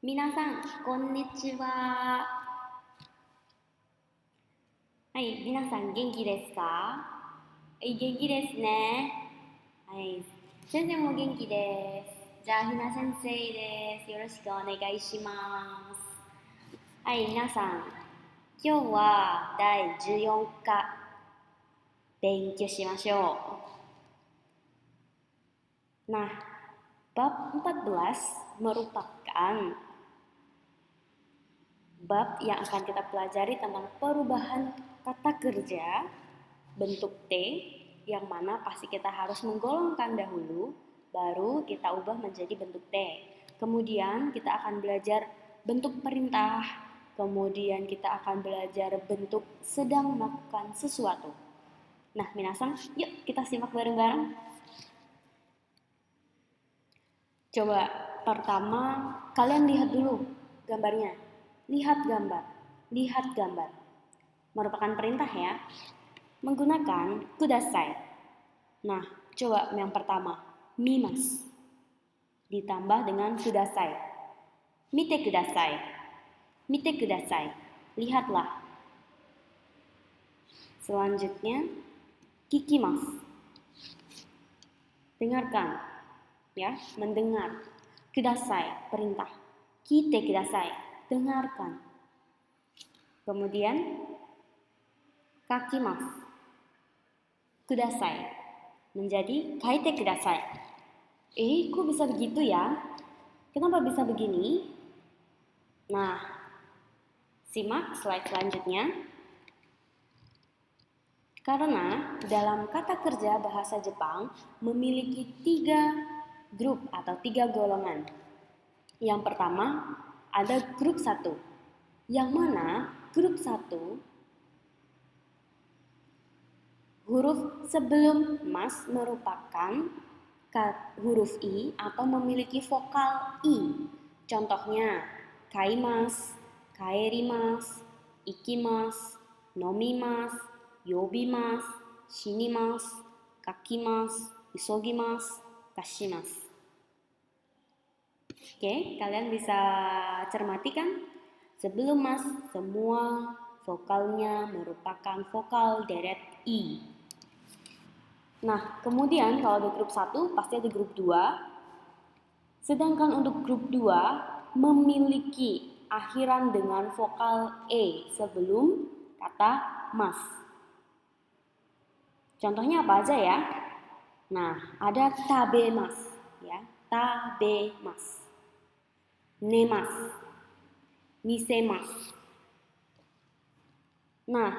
皆さん、こんにちは。はい、皆さん元気ですか？はい、元気ですね。はい、先生も元気です。じゃあ、ひな先生です。よろしくお願いします。はい、皆さん、今日は第14課勉強しましょう。Nah, bab 14 merupakan bab yang akan kita pelajari tentang perubahan kata kerja bentuk T yang mana pasti kita harus menggolongkan dahulu baru kita ubah menjadi bentuk T. Kemudian kita akan belajar bentuk perintah, kemudian kita akan belajar bentuk sedang melakukan sesuatu. Nah, minasan, yuk kita simak bareng-bareng. Coba pertama kalian lihat dulu gambarnya. Lihat gambar. Lihat gambar. Merupakan perintah ya. Menggunakan kudasai. Nah, coba yang pertama, mimas. Ditambah dengan kudasai. Mite kudasai. Mite kudasai. Lihatlah. Selanjutnya, kikimas. Dengarkan. Ya, mendengar. Kudasai, perintah. Kite kudasai, dengarkan. Kemudian, kakimas. Kudasai, menjadi kaite kudasai. Kok bisa begitu ya? Kenapa bisa begini? Nah, simak slide selanjutnya. Karena dalam kata kerja bahasa Jepang memiliki 3 grup atau 3 golongan. Yang pertama ada grup 1, yang mana grup 1 huruf sebelum mas merupakan huruf I atau memiliki vokal I. Contohnya, kaimas, kaerimas, ikimas, nomimas, yobimas, shinimas, kakimas, isogimas, kashimas. Oke, kalian bisa cermati kan? Sebelum mas, semua vokalnya merupakan vokal deret I. Nah, kemudian kalau di grup 1 pasti ada grup 2. Sedangkan untuk grup 2 memiliki akhiran dengan vokal E sebelum kata mas. Contohnya apa aja ya? Nah, ada tabemas ya, tabemas. Nemas, nisemas. Nah,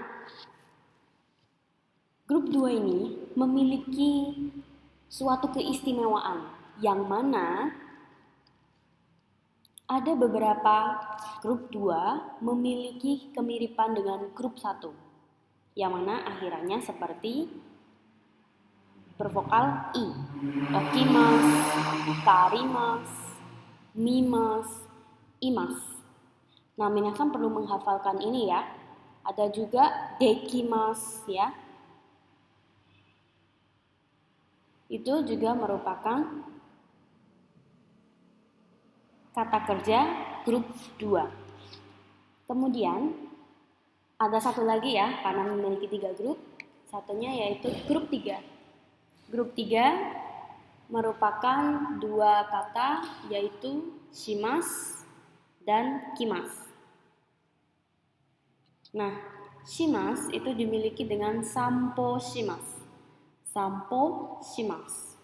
grup 2 ini memiliki suatu keistimewaan yang mana ada beberapa grup 2 memiliki kemiripan dengan grup 1, yang mana akhirannya seperti bervokal I. Okimas, karimas, mimas, imas. Nah, minasan perlu menghafalkan ini ya. Ada juga dekimas ya. Itu juga merupakan kata kerja grup 2. Kemudian ada satu lagi ya, karena memiliki 3 grup. Satunya yaitu grup 3. Grup 3 merupakan 2 kata yaitu shimas dan kimas. Nah, shimas itu dimiliki dengan sampo shimas. Sampo shimas.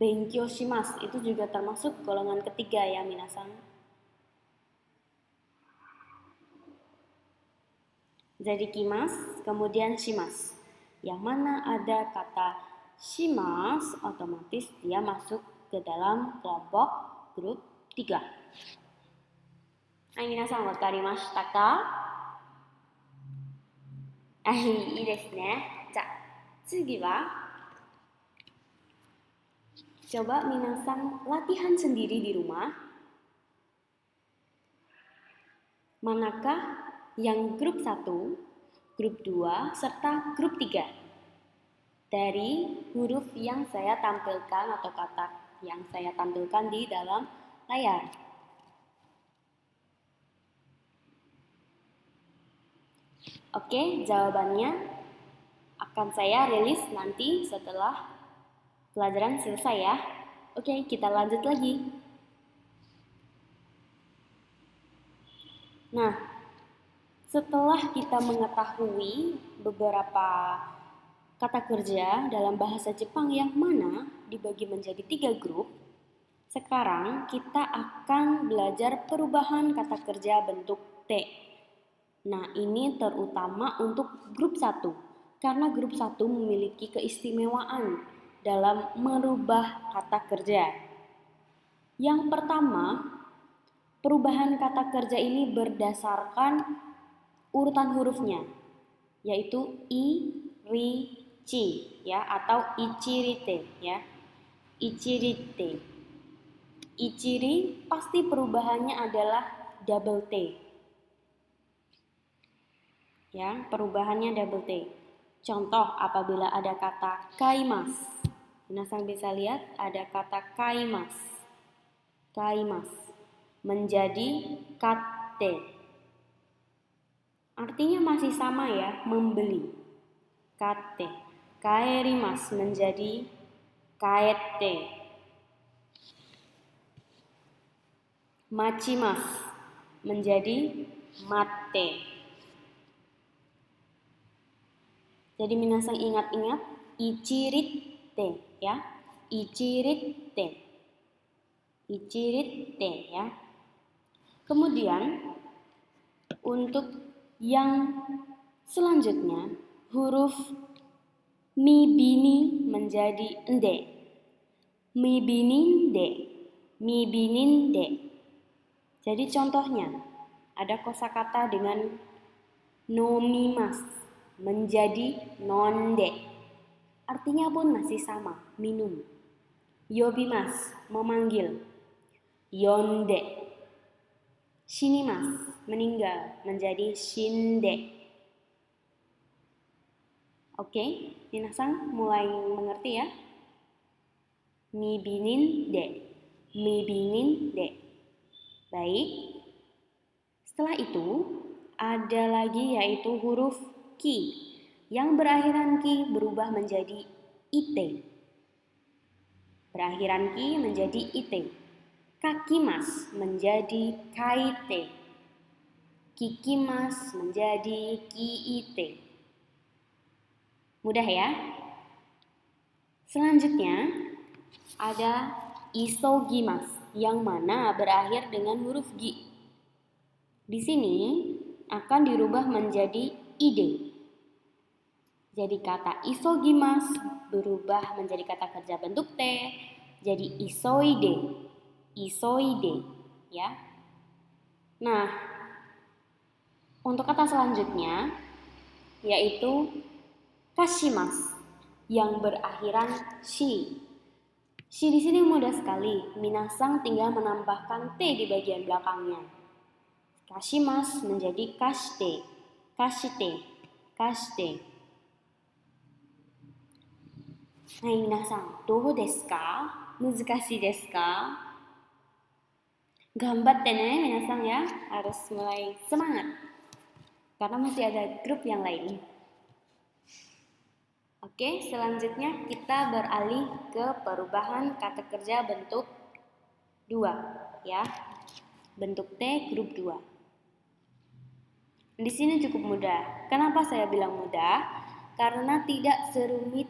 Benkyou shimas itu juga termasuk golongan ketiga ya minasan. Jadi kimas, kemudian shimas. Yang mana ada kata shimas, otomatis dia masuk ke dalam kelompok grup 3. Hai minasan, wakarimashita ka? Ii desu ne. Ja, tsugi wa coba minasan latihan sendiri di rumah. Manakah yang grup 1, grup 2, serta grup 3 dari huruf yang saya tampilkan atau kata yang saya tampilkan di dalam layar. Oke, jawabannya akan saya rilis nanti setelah pelajaran selesai ya. Oke, kita lanjut lagi. Nah, setelah kita mengetahui beberapa kata kerja dalam bahasa Jepang yang mana dibagi menjadi 3 grup, sekarang kita akan belajar perubahan kata kerja bentuk T. Nah, ini terutama untuk grup 1, karena grup 1 memiliki keistimewaan dalam merubah kata kerja. Yang pertama, perubahan kata kerja ini berdasarkan urutan hurufnya, yaitu i, ri, ci, ya, atau ichirite, ya. Ichirite. Ichiri pasti perubahannya adalah double T. Ya, perubahannya double T. Contoh apabila ada kata kaimas. Minasan bisa lihat ada kata kaimas. Kaimas menjadi kate. Artinya masih sama ya, membeli. Kate. Kaerimas menjadi kaete. Machimas menjadi mate. Jadi minasan ingat-ingat ichirite ya. Ichirite. Ichirite ya. Kemudian untuk yang selanjutnya huruf mi bini menjadi ende. Mi bininde. Mi bininde. Jadi contohnya ada kosakata dengan nomimas menjadi nonde. Artinya pun masih sama, minum. Yobimas memanggil. Yonde. Shinimas meninggal menjadi shinde. Oke, minasan mulai mengerti ya? Mi binin de. Mi binin de. Baik. Setelah itu ada lagi yaitu huruf ki yang berakhiran ki berubah menjadi ite. Berakhiran ki menjadi ite. Kakimas menjadi kaite. Kikimas menjadi kiite. Mudah ya? Selanjutnya ada isogimas yang mana berakhir dengan huruf gi. Di sini akan dirubah menjadi ide. Jadi kata isogimas berubah menjadi kata kerja bentuk T, jadi isoide. Isoide, ya. Nah, untuk kata selanjutnya yaitu kashimas yang berakhiran shi. Shi di sini mudah sekali. Minasang tinggal menambahkan T di bagian belakangnya. Kashimas menjadi kashite. Kashite. Kashite. Hai minasang, dou desu ka? Muzukashii desu ka? Gambatte ne minasang ya. Harus mulai semangat. Karena masih ada grup yang lain. Oke, selanjutnya kita beralih ke perubahan kata kerja bentuk 2 ya. Bentuk T grup 2. Di sini cukup mudah. Kenapa saya bilang mudah? Karena tidak serumit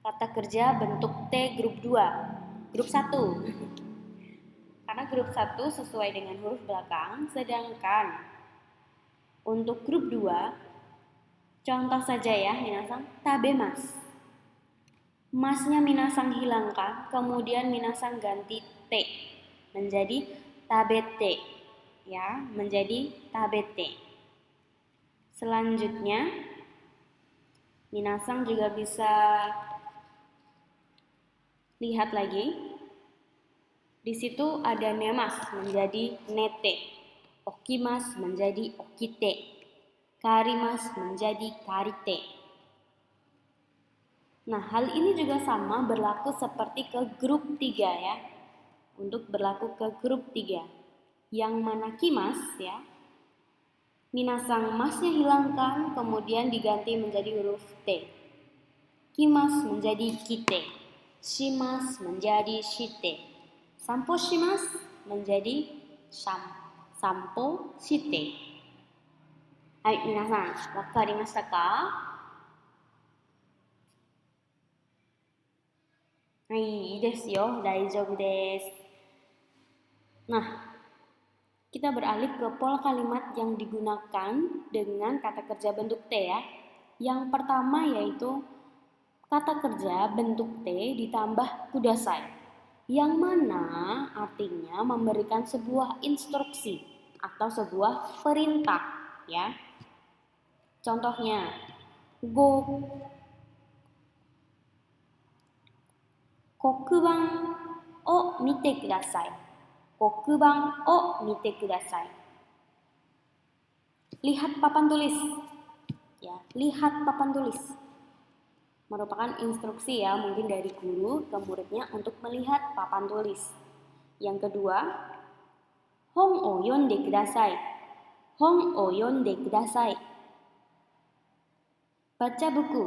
kata kerja bentuk T grup 2. Grup 1. Karena grup 1 sesuai dengan huruf belakang, sedangkan untuk grup 2 contoh saja ya minasang, tabemas. Masnya minasang hilangkan, kemudian minasang ganti T menjadi tabete. Ya, menjadi tabete. Selanjutnya minasang juga bisa lihat lagi. Di situ ada nemas menjadi nete. Okimas menjadi okite. Karimas menjadi karite. Nah, hal ini juga sama berlaku seperti ke grup 3 ya. untuk berlaku ke grup 3. Yang mana kimas ya. Minasang masnya hilangkan kemudian diganti menjadi huruf T. Kimas menjadi kite. Shimas menjadi shite. Sampo shimas menjadi sampo shite. Hai, minasan, wakarimashita ka? Hai, ii desu yo. Daijoubu desu. Nah, kita beralih ke pola kalimat yang digunakan dengan kata kerja bentuk T ya. Yang pertama yaitu kata kerja bentuk T ditambah kudasai. Yang mana artinya memberikan sebuah instruksi atau sebuah perintah ya. Contohnya, kokuban o mite kudasai. Kokuban o mite kudasai. Lihat papan tulis. Ya, lihat papan tulis. Merupakan instruksi ya, mungkin dari guru ke muridnya untuk melihat papan tulis. Yang kedua, hon o yonde kudasai. Hon o yonde kudasai. Baca buku.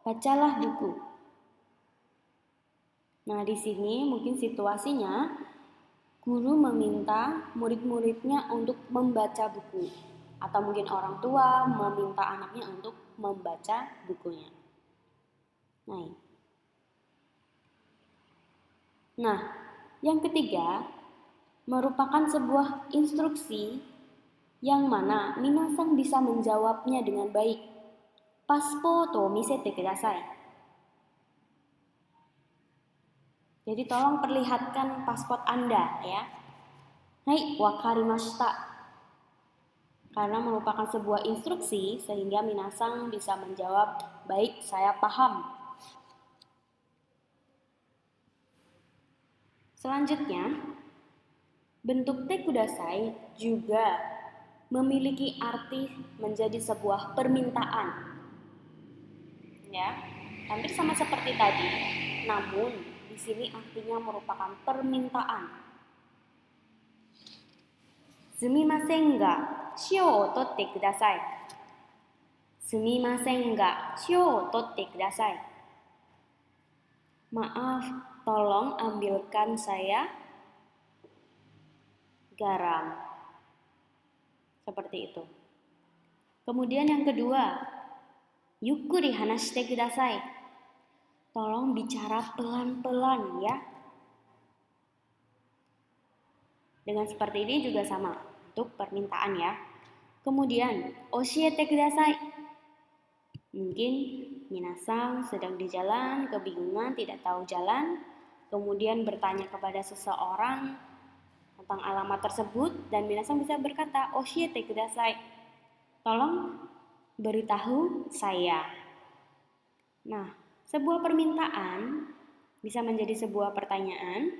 Bacalah buku. Nah, di sini mungkin situasinya guru meminta murid-muridnya untuk membaca buku, atau mungkin orang tua meminta anaknya untuk membaca bukunya. Nah, yang ketiga merupakan sebuah instruksi yang mana minasang bisa menjawabnya dengan baik. Passport o misete kudasai. Jadi tolong perlihatkan paspor Anda ya. Hai, wakarimashita. Karena merupakan sebuah instruksi sehingga minasang bisa menjawab, baik, saya paham. Selanjutnya, bentuk te kudasai juga memiliki arti menjadi sebuah permintaan. Ya, hampir sama seperti tadi. Namun di sini artinya merupakan permintaan. Sumimasen ga shio o totte kudasai. Sumimasen ga shio o totte kudasai. Maaf, tolong ambilkan saya garam. Seperti itu. Kemudian yang kedua, yukkuri hanashite kudasai. Tolong bicara pelan-pelan ya. Dengan seperti ini juga sama untuk permintaan ya. Kemudian, oshiete kudasai. Mungkin minasang sedang di jalan, kebingungan, tidak tahu jalan, kemudian bertanya kepada seseorang tentang alamat tersebut dan minasang bisa berkata, oshiete kudasai. Tolong beritahu saya. Nah, sebuah permintaan bisa menjadi sebuah pertanyaan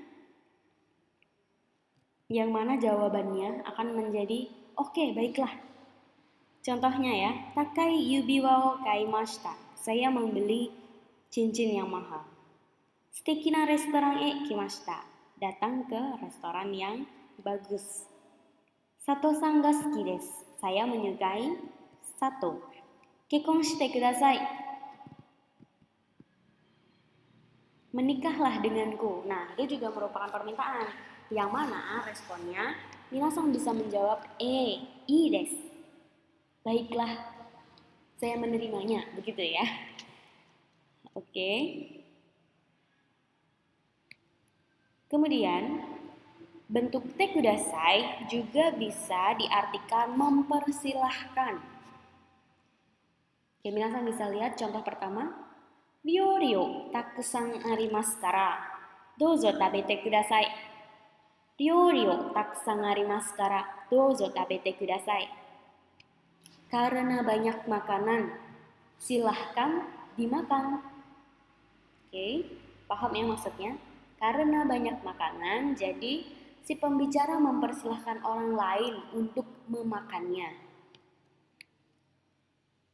yang mana jawabannya akan menjadi oke, baiklah. Contohnya ya, takai yubiwa o kaimashita. Saya membeli cincin yang mahal. Suteki na restoran e kimashita. Datang ke restoran yang bagus. Sato-san ga suki desu. Saya menyukai Sato. Kekkon shite kudasai. Menikahlah denganku. Nah, itu juga merupakan permintaan. Yang mana responnya minasang bisa menjawab ii desu. Baiklah, saya menerimanya, begitu ya. Oke. Kemudian, bentuk te kudasai juga bisa diartikan mempersilahkan. Oke, minasang bisa lihat contoh pertama. Ryori o takusan arimasu kara, douzo tabete kudasai. Ryori o takusan arimasu kara, douzo tabete kudasai. Karena banyak makanan, silahkan dimakan. Oke, paham ya maksudnya? Karena banyak makanan, jadi si pembicara mempersilahkan orang lain untuk memakannya.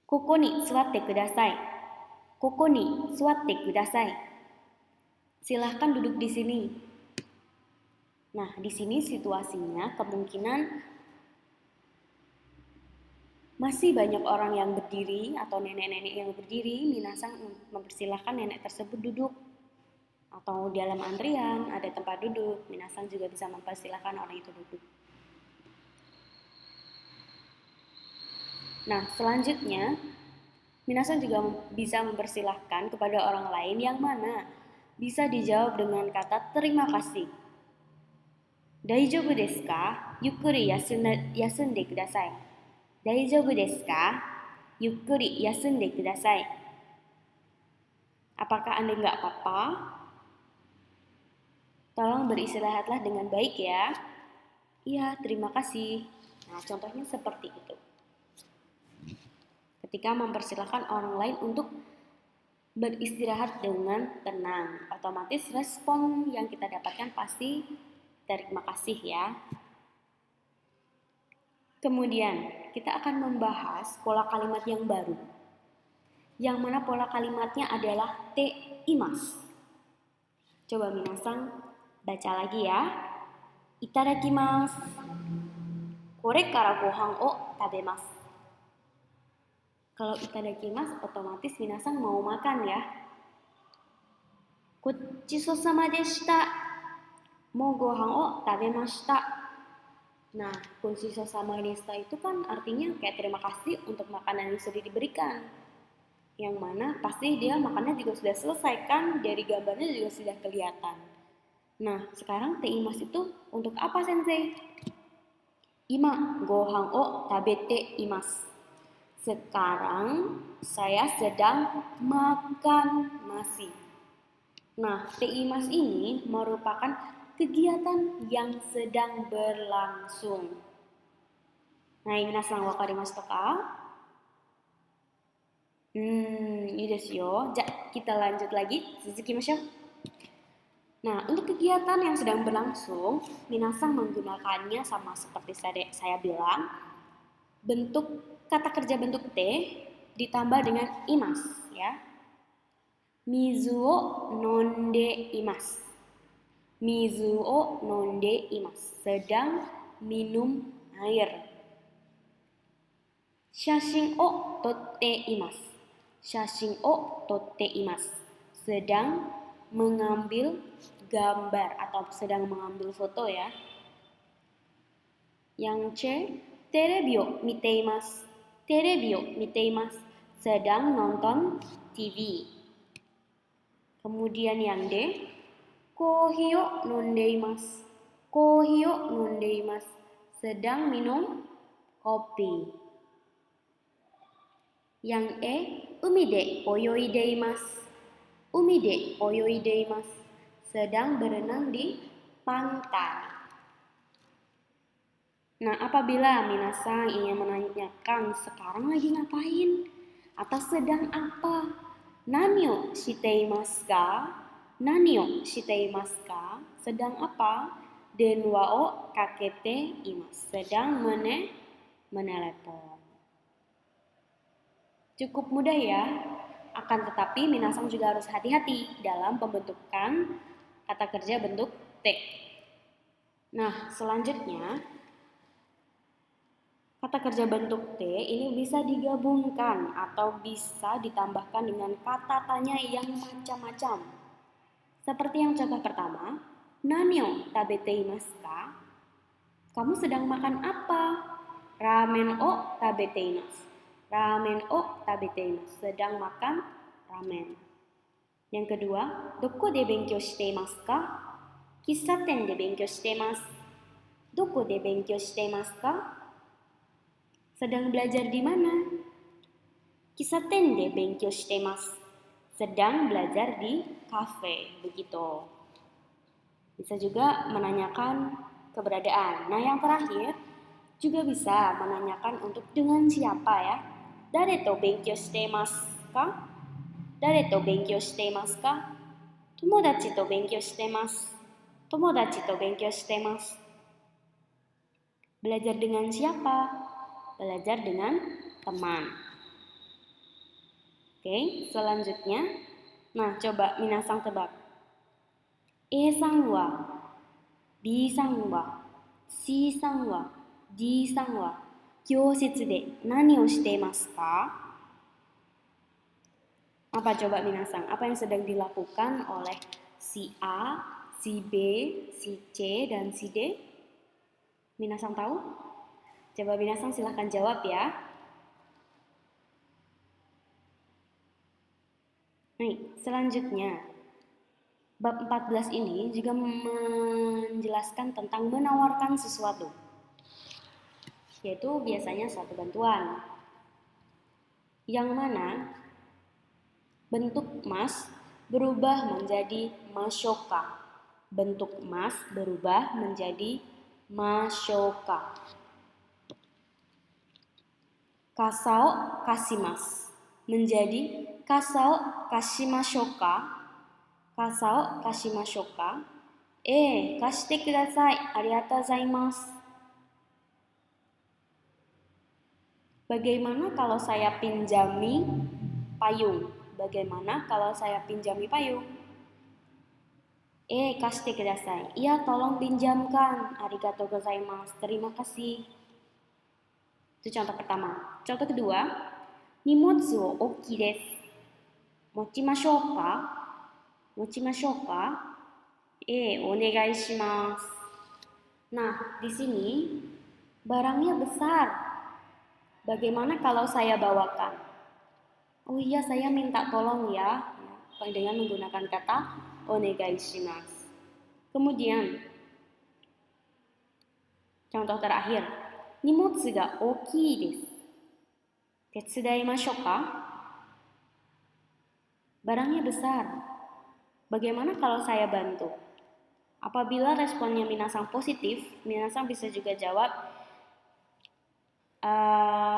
Koko ni suwatte kudasai. Koko ni suwatte kudasai. Silahkan duduk di sini. Nah, di sini situasinya kemungkinan masih banyak orang yang berdiri atau nenek-nenek yang berdiri, minasang mempersilahkan nenek tersebut duduk. Atau di dalam antrian ada tempat duduk, minasang juga bisa mempersilahkan orang itu duduk. Nah, selanjutnya minasang juga bisa mempersilahkan kepada orang lain yang mana bisa dijawab dengan kata terima kasih. Daijoubu desu ka? Yukkuri yasunde kudasai. Daijoubu desu ka? Yukkuri yasunde kudasai. Apakah Anda nggak apa-apa? Tolong beristirahatlah dengan baik ya. Iya, terima kasih. Nah, contohnya seperti itu. Ketika mempersilahkan orang lain untuk beristirahat dengan tenang, otomatis respon yang kita dapatkan pasti terima kasih ya. Kemudian, kita akan membahas pola kalimat yang baru. Yang mana pola kalimatnya adalah te imas. Coba minasang baca lagi ya. Itadakimasu. Kore kara gohan o tabemasu. Kalau itadakimasu otomatis minasang mau makan ya. Gochishou-sama deshita. Mo gohan o tabemashita. Nah, gochishou-sama deshita itu kan artinya kayak terima kasih untuk makanan yang sudah diberikan. Yang mana pasti dia makannya juga sudah selesai kan, dari gambarnya juga sudah kelihatan. Nah, sekarang te imas itu untuk apa sensei? Ima gohan o tabete imasu. Sekarang saya sedang makan nasi. Nah, te imas ini merupakan kegiatan yang sedang berlangsung. Nah, minasan wakarimasu ka? いいですよ。じゃあ, kita lanjut lagi, tsuzukimasho. Nah, untuk kegiatan yang sedang berlangsung, minasang menggunakannya sama seperti saya bilang, bentuk kata kerja bentuk T ditambah dengan imas ya. Mizu o nonde imasu. Mizu o nonde imasu. Sedang minum air. Shashin o totte imasu. Shashin o totte imasu. Sedang mengambil gambar atau sedang mengambil foto ya. Yang C, terebi o mite imasu. Terebi o mite imasu. Sedang nonton TV. Kemudian yang D, kohi o nonde imasu. Kohi o nonde imasu. Sedang minum kopi. Yang E, umi de oyoide imasu. Umi de oyoide imasu. Sedang berenang di pantai. Nah, apabila minasang ingin menanyakan sekarang lagi ngapain atau sedang apa? Nani o shite imasu ka? Nani o shite imasu ka? Sedang apa? Denwa o kakete imasu. Sedang menelepon. Cukup mudah ya. Akan tetapi minasang juga harus hati-hati dalam pembentukan kata kerja bentuk T. Nah, selanjutnya kata kerja bentuk T ini bisa digabungkan atau bisa ditambahkan dengan kata tanya yang macam-macam. Seperti yang contoh pertama, Nani o tabete imasu ka? Kamu sedang makan apa? Ramen o tabete imasu. Ramen o tabete imasu. Sedang makan ramen. Yang kedua, doko de benkyou shite imasu ka? Kissaten de benkyou shite imasu. Doko de benkyou shite imasu ka? Sedang belajar di mana? Kissaten de benkyou shite imasu. Sedang belajar di kafe, begitu. Bisa juga menanyakan keberadaan. Nah, yang terakhir juga bisa menanyakan untuk dengan siapa ya. Dare to benkyou shite imasu ka? Dare to benkyou shite imasu ka? Tomodachi to benkyou shite imasu. Tomodachi to benkyou shite imasu. Belajar dengan siapa? Belajar dengan teman. Oke, selanjutnya. Nah, coba minasang tebak. E-san wa B さんは C さんは D さんは教室で何をしていますか? Apa coba minasang? Apa yang sedang dilakukan oleh si A, si B, si C, dan si D? Minasang tahu? Coba minasang silahkan jawab ya. Nih, selanjutnya. Bab 14 ini juga menjelaskan tentang menawarkan sesuatu, yaitu biasanya suatu bantuan, yang mana bentuk mas berubah menjadi masyoka. Bentuk mas berubah menjadi masyoka. Kasao kasimas menjadi kasao kashimashoka. Kasao kashimashoka. Kashite kudasai. Arigatou gozaimasu. Bagaimana kalau saya pinjami payung? Bagaimana kalau saya pinjami payung? Kashite kudasai. Iya, tolong pinjamkan. Arigatou gozaimasu. Terima kasih. Itu contoh pertama. Contoh kedua, nimotsu wo oki desu. Mochimashou ka? Mochimashou ka? Onegai shimasu. Nah, di sini barangnya besar. Bagaimana kalau saya bawakan? Oh iya, saya minta tolong ya. Dengan menggunakan kata onegai shimasu. Kemudian, contoh terakhir, nimotsu ga ookii desu. Tetsudaimashou ka? Barangnya besar. Bagaimana kalau saya bantu? Apabila responnya minasang positif, minasang bisa juga jawab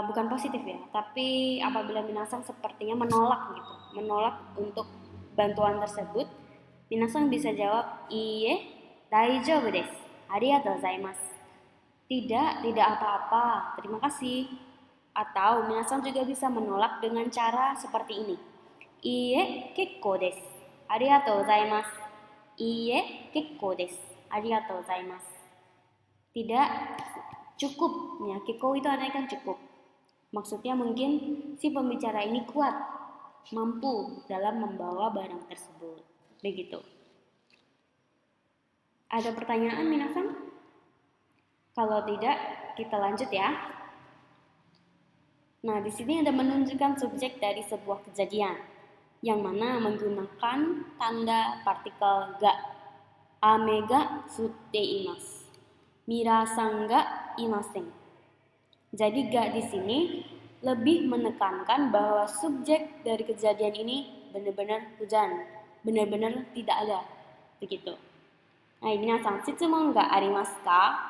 bukan positif ya, tapi apabila minasang sepertinya menolak gitu, menolak untuk bantuan tersebut, minasang bisa jawab iie, daijoubu desu. Arigatou gozaimasu. Tidak apa-apa, terima kasih. Atau minasang juga bisa menolak dengan cara seperti ini. Iie, kekkou desu. Arigatou gozaimasu. Iie, kekkou desu. Arigatou gozaimasu. Tidak cukup. Ya, kekkou itu artinya kan cukup. Maksudnya mungkin si pembicara ini kuat, mampu dalam membawa barang tersebut. Begitu. Ada pertanyaan minasang? Kalau tidak, kita lanjut ya. Nah, di sini ada menunjukkan subjek dari sebuah kejadian, yang mana menggunakan tanda partikel ga. Ame ga futte imasu. Minasan ga imasen. Jadi ga di sini lebih menekankan bahwa subjek dari kejadian ini benar-benar hujan, benar-benar tidak ada. Begitu. Hai, minasan, shitsumon ga arimasu ka?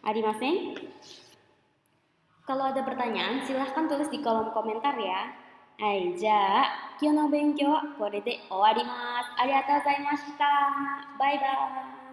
Arimasen? Kalau ada pertanyaan, silahkan tulis di kolom komentar ya. Hai, kyou no benkyou wa korede owarimasu. Arigatou gozaimashita. Bye bye.